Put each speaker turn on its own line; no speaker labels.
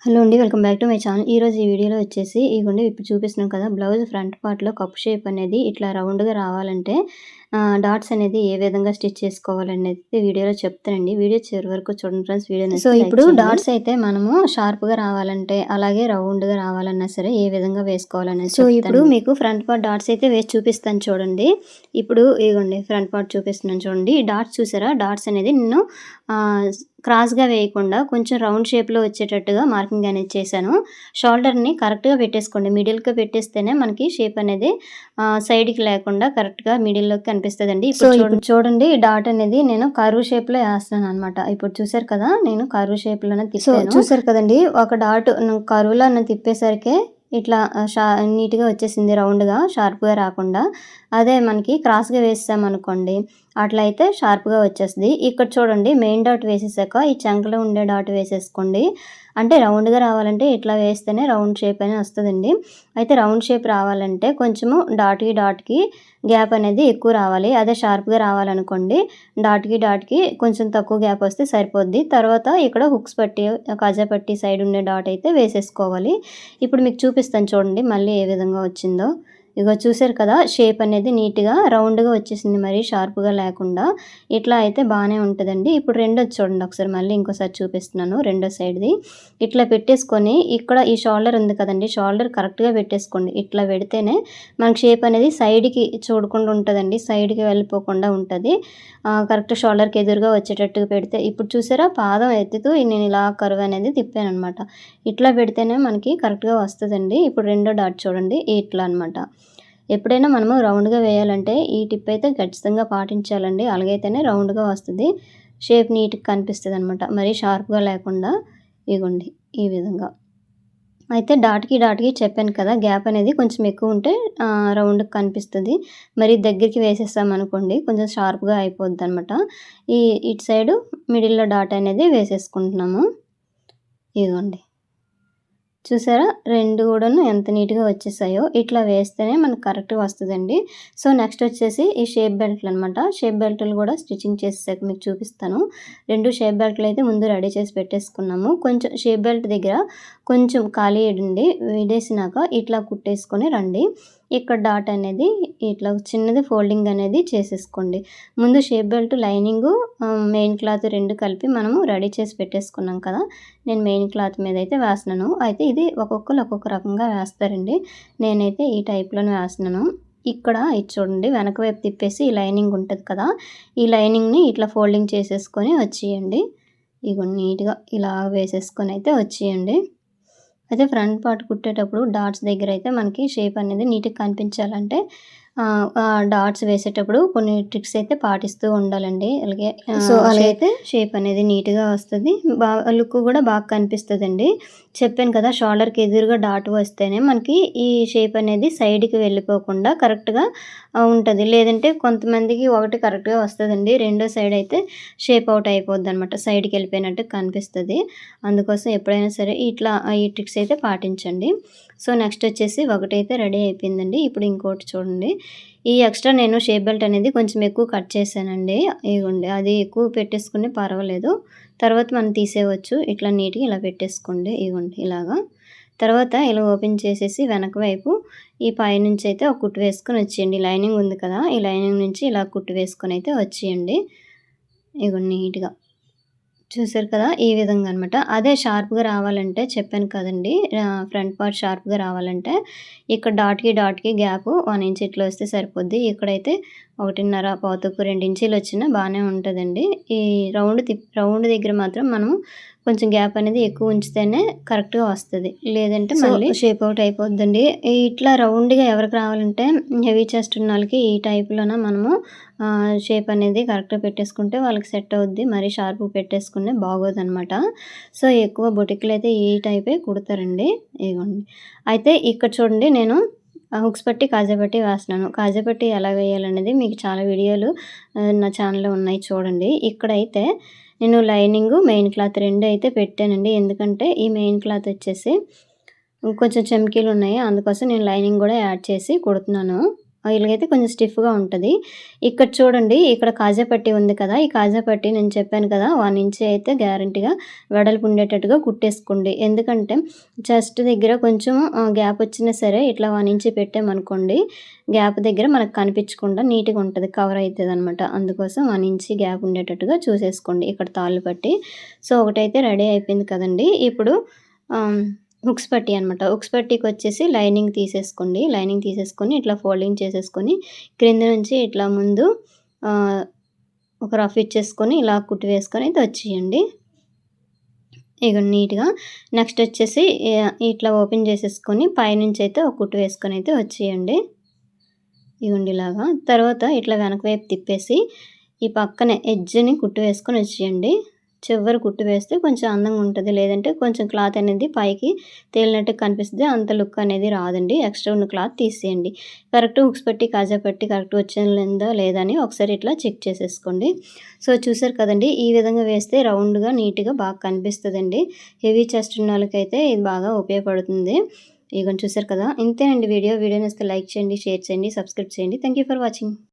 Hello అండి. Welcome back to my channel. ఈరోజు ఈ వీడియోలో వచ్చేసి ఇగోండి ఇప్పుడు చూపిస్తున్నాం కదా! బ్లౌజ్ ఫ్రంట్ పార్ట్‌లో కప్ షేప్ అనేది ఇట్లా రౌండ్‌గా రావాలంటే డాట్స్ అనేది ఏ విధంగా స్టిచ్ చేసుకోవాలనేది వీడియోలో చెప్తానండి. వీడియో చివరి వరకు చూడండి ఫ్రెండ్స్. వీడియో నచ్చితే లైక్ చేయండి. ఇప్పుడు డాట్స్ అయితే మనము షార్ప్‌గా రావాలంటే, అలాగే రౌండ్‌గా రావాలన్నా సరే ఏ విధంగా వేసుకోవాలనేది చెప్తాను. ఇప్పుడు మీకు ఫ్రంట్ పార్ట్ డాట్స్ అయితే వేసి చూపిస్తాను చూడండి. ఇప్పుడు ఇగోండి ఫ్రంట్ పార్ట్ చూపిస్తున్నాను చూడండి. ఈ డాట్స్ చూసారా? డాట్స్ అనేది నేను క్రాస్‌గా వేయకుండా కొంచెం రౌండ్ షేప్‌లో వచ్చేటట్టుగా మార్కింగ్ అనేది చేశాను. షోల్డర్‌ని కరెక్ట్‌గా పెట్టేసుకోండి. మిడిల్‌కి పెట్టేస్తేనే మనకి షేప్ అనేది సైడ్‌కి లేకుండా కరెక్ట్‌గా మిడిల్‌లోకి కనిపిస్తదండి. ఇప్పుడు చూడండి డాట్ అనేది నేను కర్వ్ షేప్‌లో ఏస్తున్నాననమాట. ఇప్పుడు చూసారు కదా! నేను కర్వ్ షేప్‌లోనే తిప్పాను. చూసారు కదండీ! ఒక డాట్ కర్వ్‌లో తిప్పేసరికే ఇట్లా నీట్‌గా వచ్చేసింది రౌండ్‌గా, షార్ప్‌గా రాకుండా. అదే మనకి క్రాస్‌గా వేసామనుకోండి, అట్లయితే షార్ప్‌గా వచ్చేస్తది. ఇక్కడ చూడండి మెయిన్ డాట్ వేసేసాక ఈ చంకలో ఉండే డాట్ వేసేసుకోండి. అంటే రౌండ్‌గా రావాలంటే ఇట్లా వేస్తేనే రౌండ్ షేప్ అనేది వస్తదండి. అయితే రౌండ్ షేప్ రావాలంటే కొంచెము డాట్‌కి గ్యాప్ అనేది ఎక్కువ రావాలి. అదే షార్ప్‌గా రావాలనుకోండి డాట్‌కి కొంచెం తక్కువ గ్యాప్ వస్తే సరిపోద్ది. తర్వాత ఇక్కడ హుక్స్ పట్టి, కాజా పట్టి సైడ్ ఉండే డాట్ అయితే వేసేసుకోవాలి. ఇప్పుడు మీకు చూపిస్తాను చూడండి మళ్ళీ ఏ విధంగా వచ్చిందో. ఇగో చూసారు కదా! షేప్ అనేది నీట్‌గా రౌండ్‌గా వచ్చేసింది. మరీ షార్ప్‌గా లేకుండా. ఇట్లా అయితే బానే ఉంటదండి. ఇప్పుడు రెండోది చూడండి ఒకసారి మళ్ళీ ఇంకోసారి చూపిస్తున్నాను రెండో సైడ్‌ది. ఇట్లా పెట్టేసుకొని ఇక్కడ ఈ షోల్డర్ ఉంది కదండీ! షోల్డర్ కరెక్ట్‌గా పెట్టేసుకోండి. ఇట్లా పెడితేనే మనకి షేప్ అనేది సైడ్‌కి చూడకుండా ఉంటదండి. సైడ్‌కి వెళ్ళిపోకుండా ఉంటది. కరెక్ట్ షోల్డర్‌కి ఎదురుగా వచ్చేటట్టుగా పెడితే ఇప్పుడు చూసారా? పాదం ఎత్తుతూ నేను ఇలా కర్వ్ అనేది తిప్పాననమాట. ఇట్లా పెడితేనే మనకి కరెక్ట్‌గా వస్తదండి. ఇప్పుడు రెండో డాట్ చూడండి ఇట్లా అనమాట. ఎప్పుడైనా మనము రౌండ్‌గా వేయాలంటే ఈ టిప్ అయితే ఖచ్చితంగా పాటించాలండి. అలాగైతేనే రౌండ్‌గా వస్తది. షేప్ నీట్‌గా కనిపిస్తదనమాట. మరీ షార్ప్‌గా లేకుండా ఇగోండి ఈ విధంగా. అయితే డాట్‌కి చెప్పాను కదా! గ్యాప్ అనేది కొంచెం ఎక్కువ ఉంటే రౌండ్‌గా కనిపిస్తది. మరి దగ్గరికి వేసేసామనుకోండి కొంచెం షార్ప్‌గా అయిపోద్దనమాట. ఇటు సైడు మిడిల్‌లో డాట్ అనేది వేసేసుకుంటున్నాము. ఇదిగోండి. చూసారా? 2 కూడాను ఎంత నీట్‌గా వచ్చేసాయో. ఇట్లా వేస్తేనే మనకు కరెక్ట్‌గా వస్తదండి. సో, నెక్స్ట్ వచ్చేసి ఈ షేప్ బెల్ట్‌లనమాట. షేప్ బెల్టులు కూడా స్టిచ్చింగ్ చేసేసాక మీకు చూపిస్తాను. 2 షేప్ బెల్టులు అయితే ముందు రెడీ చేసి పెట్టేసుకున్నాము. కొంచెం షేప్ బెల్ట్ దగ్గర కొంచెం ఖాళీ ఇడండి. విడేసినాక ఇట్లా కుట్టేసుకొని రండి. ఇక్కడ డాట్ అనేది ఇట్లా చిన్నది ఫోల్డింగ్ అనేది చేసేసుకోండి. ముందు shape belt lining, main cloth 2 కలిపి మనము రెడీ చేసి పెట్టేసుకున్నాం కదా! నేను మెయిన్ క్లాత్ మీద అయితే వేస్తున్నాను. అయితే ఇది ఒక్కొక్కళ్ళు ఒక్కొక్క రకంగా వేస్తారండి. నేనైతే ఈ టైప్‌లోనే వేస్తున్నాను. ఇక్కడ ఇది చూడండి వెనక వైపు తిప్పేసి ఈ లైనింగ్ ఉంటది కదా! ఈ లైనింగ్‌ని ఇట్లా ఫోల్డింగ్ చేసేసుకొని వచ్చేయండి. ఇగో నీట్‌గా ఇలా వేసేసుకొని అయితే వచ్చేయండి. అయితే ఫ్రంట్ పార్ట్ కుట్టేటప్పుడు డాట్స్ దగ్గర అయితే మనకి షేప్ అనేది నీట్‌గా కనిపించాలంటే డాట్స్ వేసేటప్పుడు కొన్ని ట్రిక్స్ అయితే పాటిస్తూ ఉండాలండి. అలాగే అలాగైతే షేప్ అనేది నీట్‌గా వస్తది. లుక్ కూడా బాగా కనిపిస్తదండి. చెప్పాను కదా! షోల్డర్‌కి ఎదురుగా డాట్ వస్తేనే మనకి ఈ షేప్ అనేది సైడ్‌కి వెళ్ళిపోకుండా కరెక్ట్‌గా ఉంటది. లేదంటే కొంతమందికి ఒకటి కరెక్ట్‌గా వస్తదండి. రెండో సైడ్ అయితే షేప్ అవుట్ అయిపోద్దనమాట. సైడ్‌కి వెళ్ళిపోయినట్టు కనిపిస్తది. అందుకోసం ఎప్పుడైనా సరే ఇట్లా ఈ ట్రిక్స్ అయితే పాటించండి. సో, నెక్స్ట్ వచ్చేసి ఒకటైతే రెడీ అయిపోయిందండి. ఇప్పుడు ఇంకోటి చూడండి. ఈ ఎక్స్ట్రా నేను షేప్ బెల్ట్ అనేది కొంచెం ఎక్కువ కట్ చేశానండి. ఇగోండి అది ఎక్కువ పెట్టేసుకుని పర్వాలేదు. తర్వాత మనం తీసేయవచ్చు. ఇట్లా నీట్‌గా ఇలా పెట్టేసుకోండి. ఇగోండి ఇలాగా. తర్వాత ఇలా ఓపెన్ చేసేసి వెనక వైపు ఈ పైనుంచి అయితే ఒక కుట్టు వేసుకొని వచ్చేయండి. లైనింగ్ ఉంది కదా! ఈ లైనింగ్ నుంచి ఇలా కుట్టు వేసుకొని అయితే వచ్చేయండి. ఇగోండి నీట్‌గా. చూసారు కదా! ఈ విధంగా అనమాట. అదే షార్ప్‌గా రావాలంటే చెప్పాను కదండీ! ఫ్రంట్ పార్ట్ షార్ప్‌గా రావాలంటే ఇక్కడ డాట్‌కి గ్యాపు 1 ఇంచ్ ఇట్లా వస్తే సరిపోద్ది. ఇక్కడైతే 1.5 పావుతక్కు 2 ఇంచీలు వచ్చినా బానే ఉంటదండి. ఈ రౌండ్ దగ్గర మాత్రం మనం కొంచెం గ్యాప్ అనేది ఎక్కువ ఉంచితేనే కరెక్ట్‌గా వస్తది. లేదంటే మళ్ళీ షేప్ అవుట్ అయిపోద్దండి. ఇట్లా రౌండ్‌గా ఎవరికి రావాలంటే హెవీ చెస్ట్ ఉన్నోళ్ళకి ఈ టైప్‌లోన మనము షేప్ అనేది కరెక్ట్‌గా పెట్టేసుకుంటే వాళ్ళకి సెట్ అవుద్ది. మరీ షార్ప్‌గా పెట్టేసుకుంటే బాగోదనమాట. సో, ఎక్కువ బొటిక్‌లయితే ఈ టైపే కుడతారండి. ఇగోండి. అయితే ఇక్కడ చూడండి నేను హుక్స్ పట్టి, కాజా పట్టి వేస్తున్నాను. కాజా పట్టి ఎలా వేయాలనేది మీకు చాలా వీడియోలు నా ఛానల్‌లో ఉన్నాయి చూడండి. ఇక్కడైతే నేను లైనింగు, మెయిన్ క్లాత్ 2 అయితే పెట్టానండి. ఎందుకంటే ఈ మెయిన్ క్లాత్ వచ్చేసి కొంచెం చమ్కీలున్నాయి. అందుకోసం నేను లైనింగ్ గూడా యాడ్ చేసి కుడుతున్నాను. ఇలాగైతే కొంచెం స్టిఫ్‌గా ఉంటది. ఇక్కడ చూడండి, ఇక్కడ కాజా పట్టీ ఉంది కదా! ఈ కాజా పట్టీ నేను చెప్పాను కదా! 1 ఇంచ్ అయితే గ్యారంటీగా వెడల్పు ఉండేటట్టుగా కుట్టేసుకోండి. ఎందుకంటే చెస్ట్ దగ్గర కొంచెం గ్యాప్ వచ్చినా సరే ఇట్లా 1 ఇంచ్ పెట్టామనుకోండి, గ్యాప్ దగ్గర మనకు కనిపించకుండా నీట్‌గా ఉంటది. కవర్ అయితదనమాట. అందుకోసం 1 ఇంచ్ గ్యాప్ ఉండేటట్టుగా చూసేసుకోండి. ఇక్కడ తాళ్ళు పట్టి. సో, ఒకటైతే రెడీ అయిపోయింది కదండీ! ఇప్పుడు హుక్స్ పట్టీ అనమాట. హుక్స్ పట్టీకొచ్చేసి లైనింగ్ తీసేసుకోండి. లైనింగ్ తీసేసుకొని ఇట్లా ఫోల్డింగ్ చేసేసుకొని క్రింద నుంచి ఇట్లా ముందు ఆహ్, ఒక రఫ్ ఇచ్చేసుకొని ఇలా కుట్టి వేసుకొని అయితే వచ్చేయండి. ఇగో నీట్‌గా. నెక్స్ట్ వచ్చేసి ఇట్లా ఓపెన్ చేసేసుకొని పైనుంచయితే ఒక కుట్టు వేసుకొనైతే వచ్చేయండి. ఇగోండి ఇలాగా. తర్వాత ఇట్లా వెనక వైపు తిప్పేసి ఈ పక్కనే ఎడ్జ్‌ని కుట్టు వేసుకొని వచ్చేయండి. చివర కుట్టు వేస్తే కొంచెం అందంగా ఉంటది. లేదంటే కొంచెం క్లాత్ అనేది పైకి తేలినట్టు కనిపిస్తది. అంత లుక్ అనేది రాదండి. ఎక్స్ట్రా ఉన్న క్లాత్ తీసేయండి. కరెక్ట్ హుక్స్ పట్టి, కాజా పట్టి కరెక్ట్ వచ్చిందా లేదా అని ఒకసారి ఇట్లా చెక్ చేసేసుకోండి. సో, చూసారు కదండీ! ఈ విధంగా వేస్తే రౌండ్‌గా, నీట్‌గా బాగా కనిపిస్తదండి. హెవీ చెస్ట్ ఉన్నోళ్ళకైతే ఇది బాగా ఉపయోగపడుతుంది. ఇగోండి చూసారు కదా! ఇంతేనండి వీడియో. వీడియో నచ్చితే లైక్ చేయండి, షేర్ చేయండి, సబ్స్క్రైబ్ చేయండి. Thank you for watching.